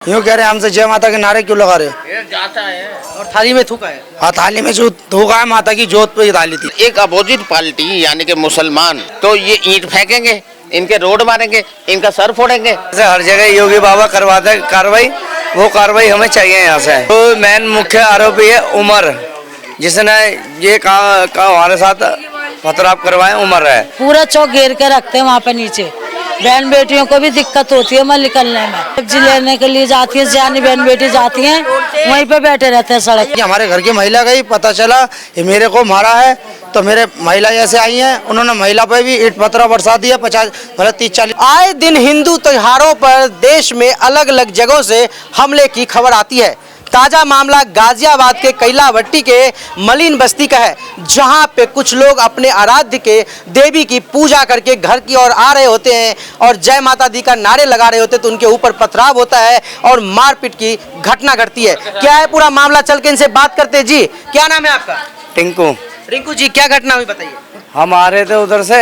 यूँ कह रहे हैं हमसे जय माता के नारे क्यों लगा रहे हो? ये जाता है और थाली में थूका है। हाँ, थाली में जो थूका है माता की जोत पे ही डाली थी। एक अपोजिट पार्टी यानी कि मुसलमान तो ये ईंट फेंकेंगे, इनके रोड मारेंगे, इनका सर फोड़ेंगे। ऐसे हर जगह योगी बाबा करवाते कार्रवाई, वो कार्रवाई हमें चाहिए यहाँ से। तो मेन मुख्य आरोपी है उमर, जिसने ये कहा हमारे साथ पथराव करवाए। उमर है पूरा चौक घेर के रखते हैं वहाँ पे नीचे। बहन बेटियों को भी दिक्कत होती है वहाँ निकलने में। सब्जी लेने के लिए जाती है, जानी बहन बेटी जाती हैं, वहीं पे बैठे रहते हैं सड़क। हमारे घर की महिला गई, पता चला ये मेरे को मारा है, तो मेरे महिला जैसे आई हैं, उन्होंने महिला पे भी ईंट पत्थर बरसा दिया। 30-40 आए दिन हिंदू त्योहारों पर देश में अलग अलग जगहों से हमले की खबर आती है। ताजा मामला गाजियाबाद के कैलाभट्टी के मलिन बस्ती का है, जहां पे कुछ लोग अपने आराध्य के देवी की पूजा करके घर की ओर आ रहे होते हैं और जय माता दी का नारे लगा रहे होते हैं, तो उनके ऊपर पथराव होता है और मारपीट की घटना घटती है। क्या है पूरा मामला, चल के इनसे बात करते हैं। जी, क्या नाम है आपका? टिंकू। रिंकू जी, क्या घटना हुई बताइए। हम आ रहे थे उधर से,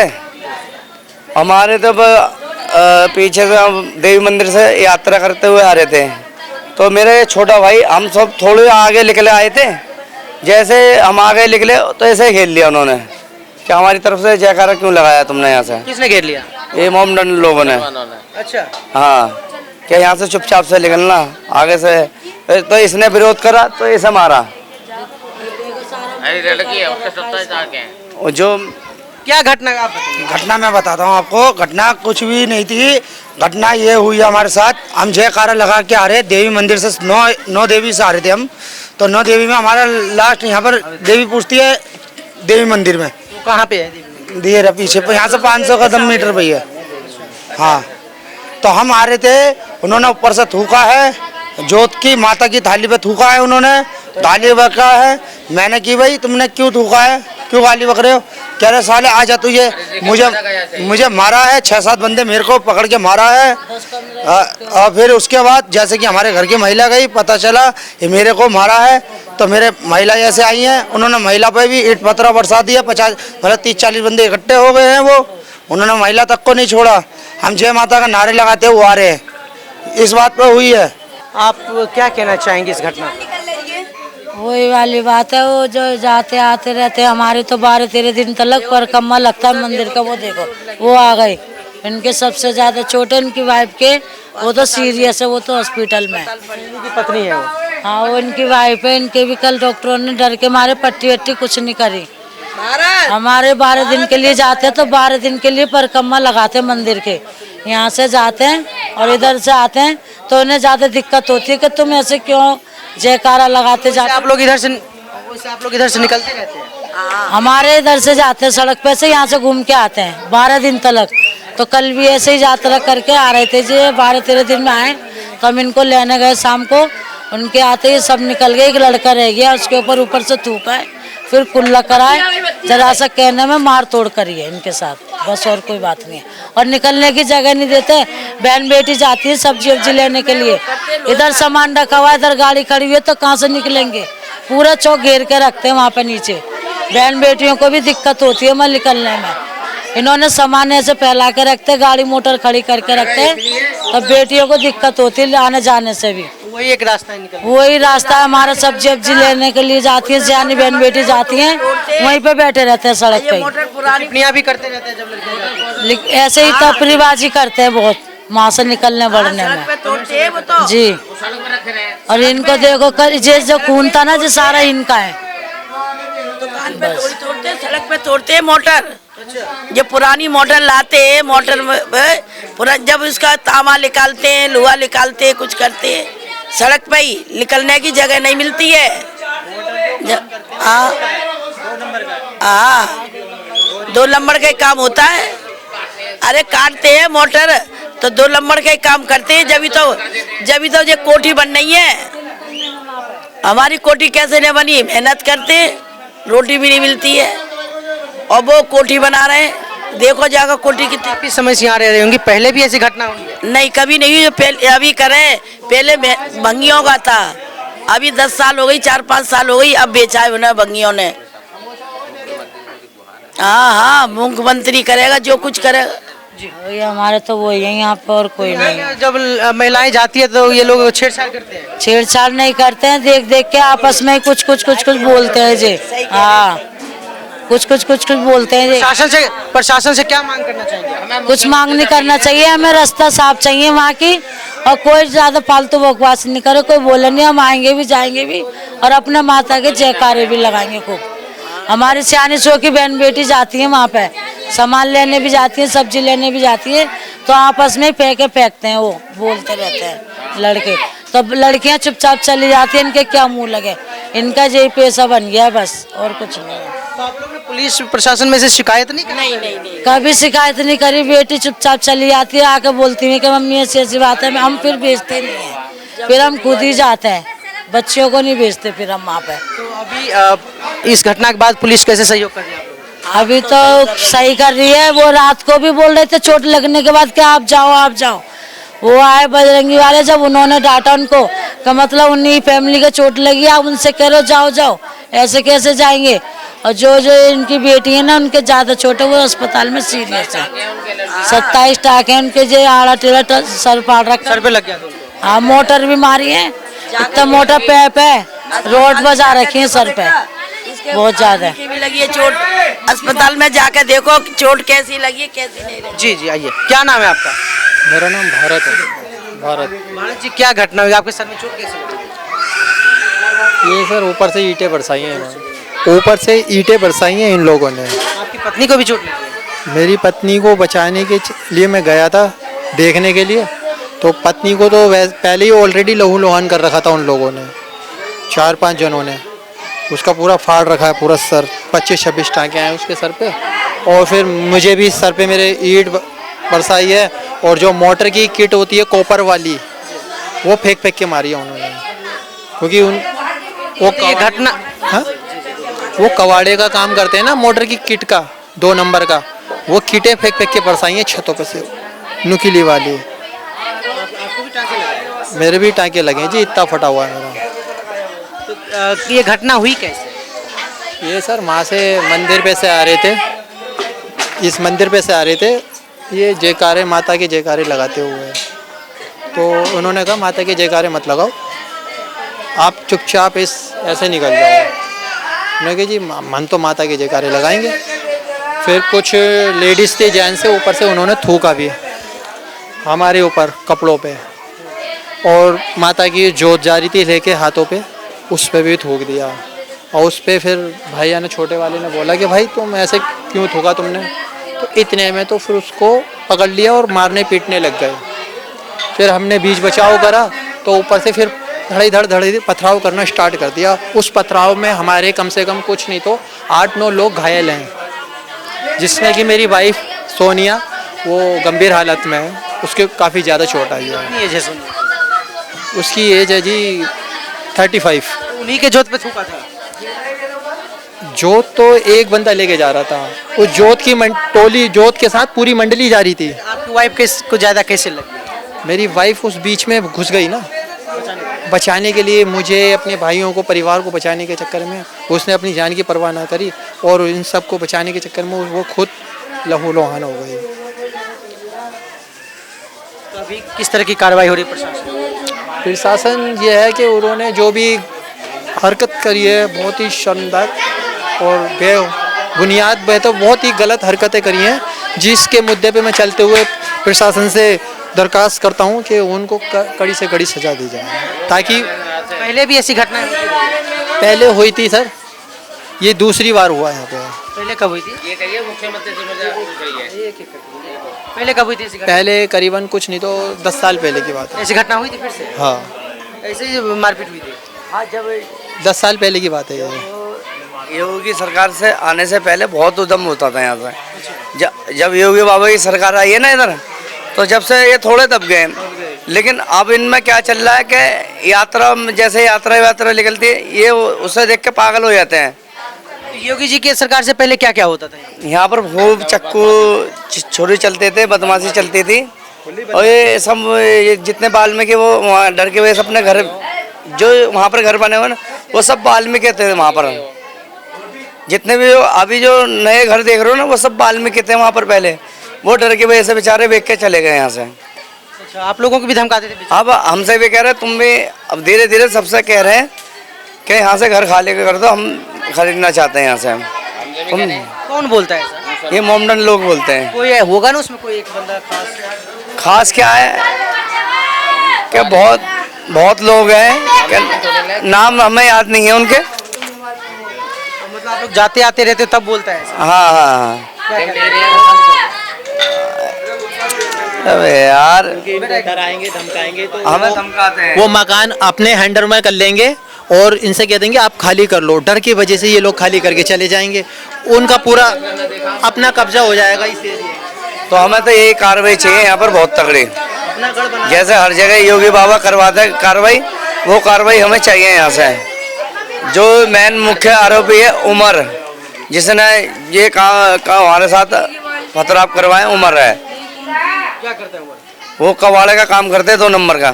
हमारे तो पीछे से हम देवी मंदिर से यात्रा करते हुए आ रहे थे, तो मेरे छोटा भाई, हम सब थोड़े आगे निकले आए थे। जैसे हम आगे निकले तो ऐसे घेर लिया उन्होंने कि हमारी तरफ से जयकारा क्यों लगाया तुमने यहाँ से। किसने घेर लिया? ये मोमडन लोगों ने। अच्छा, हाँ, क्या यहाँ से चुपचाप से निकलना आगे से, तो इसने विरोध करा तो इसे मारा। लड़की है उसके सब जो क्या घटना आप बताइए। घटना मैं बताता हूँ आपको। घटना कुछ भी नहीं थी। घटना ये हुई हमारे साथ, हम जयकारा लगा के आ रहे देवी मंदिर से, नौ देवी से आ रहे थे हम। तो 9 देवी में हमारा लास्ट यहाँ पर देवी पूछती है देवी मंदिर में। वो कहाँ पे है? देर पीछे पर, यहाँ से 500 कदम मीटर पे है। हाँ, तो हम आ रहे थे, उन्होंने ऊपर से थूका है, जोत की माता की थाली पे थूका है उन्होंने, गाली बका है। मैंने की भाई तुमने क्यों थूका है, क्यों गाली बक रहे हो? कह रहे साले आ जा तुझे, मुझे मारा है, 6-7 बंदे मेरे को पकड़ के मारा है। और फिर उसके बाद जैसे कि हमारे घर की महिला गई, पता चला ये मेरे को मारा है, तो मेरे महिला जैसे आई हैं, उन्होंने महिला पे भी ईंट पत्थर बरसा दिया। 30-40 बंदे इकट्ठे हो गए हैं, वो उन्होंने महिला तक को नहीं छोड़ा। हम जय माता का नारे लगाते हुए आ रहे हैं, इस बात पर हुई है। आप क्या कहना चाहेंगे इस घटना? वही वाली बात है, वो जो जाते आते रहते हैं। हमारे तो 12-13 दिन तक परिक्रमा लगता है मंदिर का। वो देखो वो आ गए, इनके सबसे ज्यादा चोट है इनकी वाइफ के, वो तो सीरियस है, वो तो हॉस्पिटल में। की पत्नी है वो? हाँ, वो इनकी वाइफ है। इनके भी कल डॉक्टरों ने डर के मारे पट्टी वट्टी कुछ नहीं करी। हमारे 12 दिन के लिए जाते हैं, तो 12 दिन के लिए परिक्रमा लगाते हैं मंदिर के। यहाँ से जाते हैं और इधर से आते हैं, तो उन्हें ज्यादा दिक्कत होती है कि तुम ऐसे क्यों जयकारा लगाते जाते। आप लोग इधर से निकलते रहते हैं? हमारे इधर से जाते हैं सड़क पे से, यहाँ से घूम के आते हैं 12 दिन तक। तो कल भी ऐसे ही यात्रा करके आ रहे थे जी, 12-13 दिन में आए, तो हम इनको लेने गए शाम को। उनके आते ही सब निकल गए, एक लड़का रह गया, उसके ऊपर से थूका है, फिर कुल्ला कराए, जरा सा कहने में मार तोड़ करी है इनके साथ, बस और कोई बात नहीं है। और निकलने की जगह नहीं देते। बहन बेटी जाती है सब्जी वब्जी लेने के लिए, इधर सामान रखा हुआ है, इधर गाड़ी खड़ी हुई है, तो कहाँ से निकलेंगे? पूरा चौक घेर के रखते हैं वहाँ पे नीचे। बहन बेटियों को भी दिक्कत होती है वहाँ निकलने में। इन्होंने सामान ऐसे फैला के रखते, गाड़ी मोटर खड़ी करके रखते, तो बेटियों को दिक्कत होती है आने जाने से भी। वही एक रास्ता है निकलने? वही रास्ता है हमारा। सब्जी वब्जी लेने के लिए जाती है, जानी बहन बेटी जाती हैं, वहीं पे बैठे रहते हैं सड़क पे। टिप्पणियां भी करते रहते हैं जब लड़कियां जाती हैं। ऐसे ही तफरीबाजी करते हैं बहुत वहाँ से निकलने बढ़ने में जी। और इनको देखो कल जो खून था ना, जो सारा इनका है। तोड़ते सड़क पे तोड़ते हैं मोटर। जो पुरानी मोटर लाते हैं, मोटर में पूरा जब उसका तामा निकालते हैं, लोहा निकालते हैं, कुछ करते हैं, सड़क पे ही निकलने की जगह नहीं मिलती है। हाँ, 2 नंबर का काम होता है। अरे काटते हैं मोटर, तो 2 नंबर का काम करते हैं। जब तो ये कोठी बन नहीं है। हमारी कोठी कैसे नहीं बनी? मेहनत करते, रोटी भी नहीं मिलती है, और वो कोठी बना रहे हैं। देखो जाकर कोठी कितनी समय से यहाँ रह रही होंगी, पहले भी ऐसी घटना हुई? नहीं, कभी नहीं हुई। पहले अभी करें, पहले भंगियों का था, अभी 10 साल हो गई, 4-5 साल हो गई, अब बेचा है उन्हें भंगियों ने। हाँ, मुख्यमंत्री करेगा जो कुछ करेगा। ये हमारे तो वही है यहाँ पे और कोई नहीं है। जब महिलाएं जाती है तो ये लोग छेड़छाड़ करते हैं। छेड़छाड़ नहीं करते हैं, देख देख के आपस में कुछ बोलते हैं जी। हाँ, कुछ बोलते हैं जी। प्रशासन से क्या मांग करना चाहेंगे? कुछ मांग नहीं करना चाहिए, हमें रास्ता साफ चाहिए वहाँ की, और कोई ज्यादा फालतू बकवास नहीं करे, कोई बोले नहीं, हम आएंगे भी जाएंगे भी और अपने माता के जयकारे भी लगाएंगे खूब। हमारी सियानी सो की बहन बेटी जाती है वहाँ पे, सामान लेने भी जाती है, सब्जी लेने भी जाती है, तो आपस में फेंकते हैं, वो बोलते रहते हैं लड़के, तो लड़कियां चुपचाप चली जाती हैं, इनके क्या मुंह लगे, इनका यही पेशा बन गया है बस, और कुछ नहीं है। तो आप लोग ने पुलिस प्रशासन में से शिकायत नहीं की? नहीं। कभी शिकायत नहीं करी, बेटी चुपचाप चली जाती है, आके बोलती है कि मम्मी ऐसी बात है, हम फिर भेजते नहीं है, फिर हम खुद ही जाते हैं, बच्चियों को नहीं भेजते फिर हम वहाँ पे। तो अभी इस घटना के बाद पुलिस कैसे सहयोग कर रही है? अभी तो सही कर रही है, वो रात को भी बोल रहे थे चोट लगने के बाद कि आप जाओ, वो आए बजरंगी वाले, जब उन्होंने डांटा उनको का मतलब उन्हीं फैमिली का चोट लगी, आप उनसे कह रहे हो जाओ, ऐसे कैसे जाएंगे, और जो इनकी बेटी है ना उनके ज्यादा छोटे, वो अस्पताल में सीरियस है, 27 टाँके हैं उनके, जो आड़ा टेढ़ा सर फाड़ रखा, सर पे लग गया? हाँ, मोटर भी मारी है, इतना मोटा पैप है, रोड बजा रखी है सर पे, बहुत ज्यादा भी लगी है चोट, अस्पताल में जाकर देखो चोट कैसी लगी है कैसी नहीं लगी। जी आइए, क्या नाम है आपका? मेरा नाम भारत है। भारत जी, क्या घटना हुई? आपके सर में चोट कैसे लगी? ये सर ऊपर से ईंटें बरसाई हैं इन्होंने, ऊपर से ईंटें बरसाई हैं इन लोगों ने। आपकी पत्नी को भी चोट लगी? मेरी पत्नी को बचाने के लिए मैं गया था देखने के लिए, तो पत्नी को तो पहले ही ऑलरेडी लहू लुहान कर रखा था उन लोगों ने, 4-5 जनों ने, उसका पूरा फाड़ रखा है पूरा सर, 25-26 टाँके आए उसके सर पे, और फिर मुझे भी सर पे मेरे ईंट बरसाई है, और जो मोटर की किट होती है कॉपर वाली, वो फेंक के मारी है उन्होंने, क्योंकि वो ये घटना, हाँ, वो कवाड़े का काम करते हैं ना, मोटर की किट का 2 नंबर का, वो किटें फेंक के बरसाई हैं छतों पे से, नुकीली वाली। मेरे भी टाँके लगे जी, इतना फटा हुआ है मेरा। तो ये घटना हुई कैसे? ये सर वहाँ से मंदिर पे से आ रहे थे, इस मंदिर पे से आ रहे थे, ये जयकारे, माता के जयकारे लगाते हुए, तो उन्होंने कहा माता के जयकारे मत लगाओ, आप चुपचाप ऐसे निकल जाओ। उन्होंने कहा जी मन तो माता के जयकारे लगाएंगे। फिर कुछ लेडीज़ थे, जेंट्स से, ऊपर से उन्होंने थूका भी हमारे ऊपर कपड़ों पे, और माता की जोत जा रही थी लेके हाथों पे, उस पर भी थूक दिया, और उस पर फिर भैया ने, छोटे वाले ने बोला कि भाई तुम ऐसे क्यों थूका तुमने, तो इतने में तो फिर उसको पकड़ लिया और मारने पीटने लग गए। फिर हमने बीच बचाव करा, तो ऊपर से फिर धड़ाधड़ पथराव करना स्टार्ट कर दिया। उस पथराव में हमारे कम से कम कुछ नहीं तो 8-9 लोग घायल हैं, जिसमें कि मेरी वाइफ सोनिया वो गंभीर हालत में है, उसके काफ़ी ज़्यादा चोट आई है। उसकी एज है जी 35। उन्हीं के जोत पे थूका था? जोत तो एक बंदा लेके जा रहा था, उस जोत की टोली, जोत के साथ पूरी मंडली जा रही थी। आपकी वाइफ को ज़्यादा कैसे लगी? मेरी वाइफ उस बीच में घुस गई ना, बचाने के लिए, मुझे, अपने भाइयों को, परिवार को बचाने के चक्कर में उसने अपनी जान की परवाह ना करी, और इन सब को बचाने के चक्कर में वो खुद लहू लुहान हो गई। तो अभी किस तरह की कार्रवाई हो रही है प्रशासन? प्रशासन ये है कि उन्होंने जो भी हरकत करी है बहुत ही शर्मनाक और बेबुनियाद, तो बहुत ही गलत हरकतें करी हैं, जिसके मुद्दे पे मैं चलते हुए प्रशासन से दरख्वास्त करता हूं कि उनको कड़ी से कड़ी सजा दी जाए, ताकि पहले भी ऐसी घटना पहले हुई थी सर, ये दूसरी बार हुआ यहाँ पे। पहले कब हुई थी? ये कहिए मुख्यमंत्री से मुझे पूछ रही है। पहले कब हुई थी ऐसी घटना? पहले करीबन कुछ नहीं तो 10 साल पहले की बात है। ऐसी घटना हुई थी फिर से? हाँ, ऐसे ही मारपीट हुई थी? हाँ, जब 10 साल पहले की बात है ये। योगी सरकार से आने से पहले बहुत उद्यम होता था यहाँ से। जब योगी बाबा की सरकार आई है ना इधर, तो जब से ये थोड़े दब गए, लेकिन अब इनमें क्या चल रहा है कि यात्रा, जैसे यात्रा निकलती है, ये उसे देख के पागल हो जाते हैं। योगी जी की सरकार से पहले क्या क्या होता था? यहाँ पर खूब चक्कू छोरी चलते थे, बदमाशी चलती थी, और ये सब जितने वाल्मीकि वो वहाँ डर के वजह से अपने घर, जो वहाँ पर घर बने हुए ना, वो सब वाल्मीकि थे वहाँ पर। जितने भी अभी जो नए घर देख रहे हो ना, वो सब वाल्मीकि थे वहाँ पर पहले। वो डर की वजह से बेचारे बेच के चले गए यहाँ से। अच्छा, आप लोगों को भी धमकाते थे? अब हमसे भी कह रहे तुम भी, अब धीरे धीरे सबसे कह रहे हैं कि यहाँ से घर खाली कर दो, हम खरीदना चाहते हैं यहाँ से। कौन बोलता है ऐसा? ये मोमडन लोग बोलते हैं। कोई होगा ना उसमें, कोई एक बंदा खास? खास क्या है कि बहुत लोग हैं कि नाम हमें याद नहीं है उनके। मतलब आप लोग जाते आते रहते तब बोलता है ऐसा? हाँ हाँ हाँ। अबे यार, डराएंगे धमकाएंगे तो हमें धमकाते हैं। वो मकान अपने हैंडर में कर लेंगे और इनसे कह देंगे आप खाली कर लो। डर की वजह से ये लोग खाली करके चले जाएंगे, उनका पूरा अपना कब्जा हो जाएगा इस एरिया। तो हमें तो यही कार्रवाई चाहिए यहाँ पर बहुत तगड़ी, अपना गढ़ बना। जैसे हर जगह योगी बाबा करवाते हैं कार्रवाई, वो कार्रवाई हमें चाहिए यहाँ से। जो मेन मुख्य आरोपी है उमर, जिसने ये काम हमारे साथ पथराव करवाए, उमर है। क्या करता है वो? वो कबाड़े का काम करते हैं 2 नंबर का।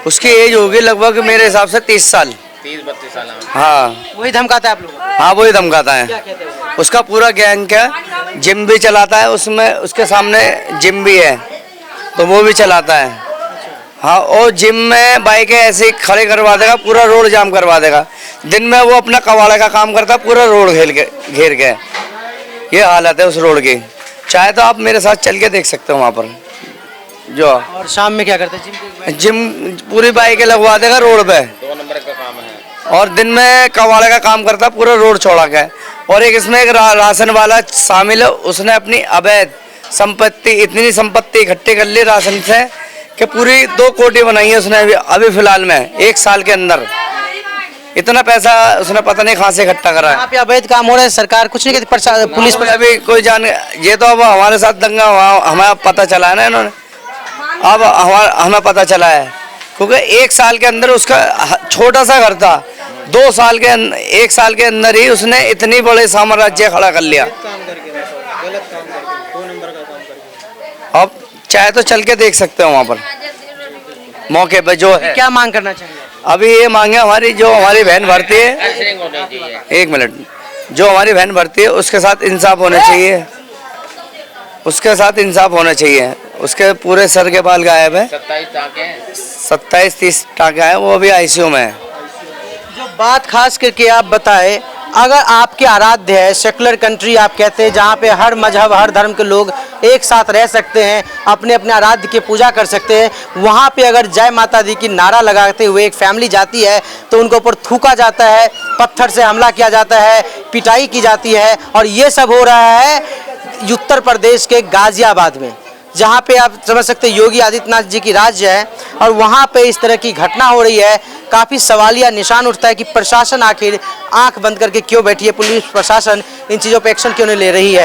उसकी एज होगी लगभग मेरे हिसाब से 30 साल। 30-32 साल। हाँ वही धमकाता है आप लोगों को? हाँ, वही धमकाता है। क्या कहते हैं वो? उसका पूरा गैंग क्या, जिम भी चलाता है, उसमें उसके सामने जिम भी है तो वो भी चलाता है। हाँ, और जिम में बाइकें ऐसे खड़े करवा देगा, पूरा रोड जाम करवा देगा। दिन में वो अपना कबाड़े का काम करता है, पूरा रोड घेर के। ये हालत है उस रोड की। चाहे तो आप मेरे साथ चल के देख सकते हो वहाँ पर। जो और शाम में क्या करते हैं? जिम पूरी बाइकें लगवा देगा रोड पे, 2 नंबर का काम है। और दिन में कबाड़े का काम करता है, पूरा रोड छोड़ा के। और एक इसमें एक राशन वाला शामिल है, उसने अपनी अवैध संपत्ति, इतनी संपत्ति इकट्ठी कर ली राशन से कि पूरी 2 कोठी बनाई है उसने अभी फिलहाल में 1 साल के अंदर। इतना पैसा उसने पता नहीं कहाँ से इकट्ठा करा है। यहाँ पे अवैध काम हो रहा है, सरकार कुछ नहीं कहती? पुलिस पर अभी कोई जान, ये तो अब हमारे साथ दंगा हुआ, हमें पता चला है ना इन्होंने, अब हमें पता चला है। क्योंकि 1 साल के अंदर उसका छोटा सा घर था, 1 साल के अंदर ही उसने इतनी बड़े साम्राज्य खड़ा कर लिया। अब चाहे तो चल के देख सकते हो वहाँ पर मौके पे जो है। क्या मांग करना चाहिए? अभी ये मांगे हमारी, जो हमारी बहन भर्ती है, 1 मिनट, जो हमारी बहन भर्ती है उसके साथ इंसाफ होना चाहिए, उसके साथ इंसाफ होना चाहिए। उसके पूरे सर के बाल गायब है, 27-30 टाँके हैं, वो अभी आईसीयू में है। जो बात खास करके आप बताएं, अगर आपके आराध्य है सेकुलर कंट्री आप कहते हैं, जहाँ पे हर मजहब हर धर्म के लोग एक साथ रह सकते हैं, अपने अपने आराध्य की पूजा कर सकते हैं, वहाँ पे अगर जय माता दी की नारा लगाते हुए एक फैमिली जाती है तो उनके ऊपर थूका जाता है, पत्थर से हमला किया जाता है, पिटाई की जाती है। और ये सब हो रहा है उत्तर प्रदेश के गाजियाबाद में, जहाँ पे आप समझ सकते हैं योगी आदित्यनाथ जी की राज्य है, और वहाँ पे इस तरह की घटना हो रही है। काफ़ी सवालिया निशान उठता है कि प्रशासन आखिर आंख बंद करके क्यों बैठी है, पुलिस प्रशासन इन चीज़ों पे एक्शन क्यों नहीं ले रही है।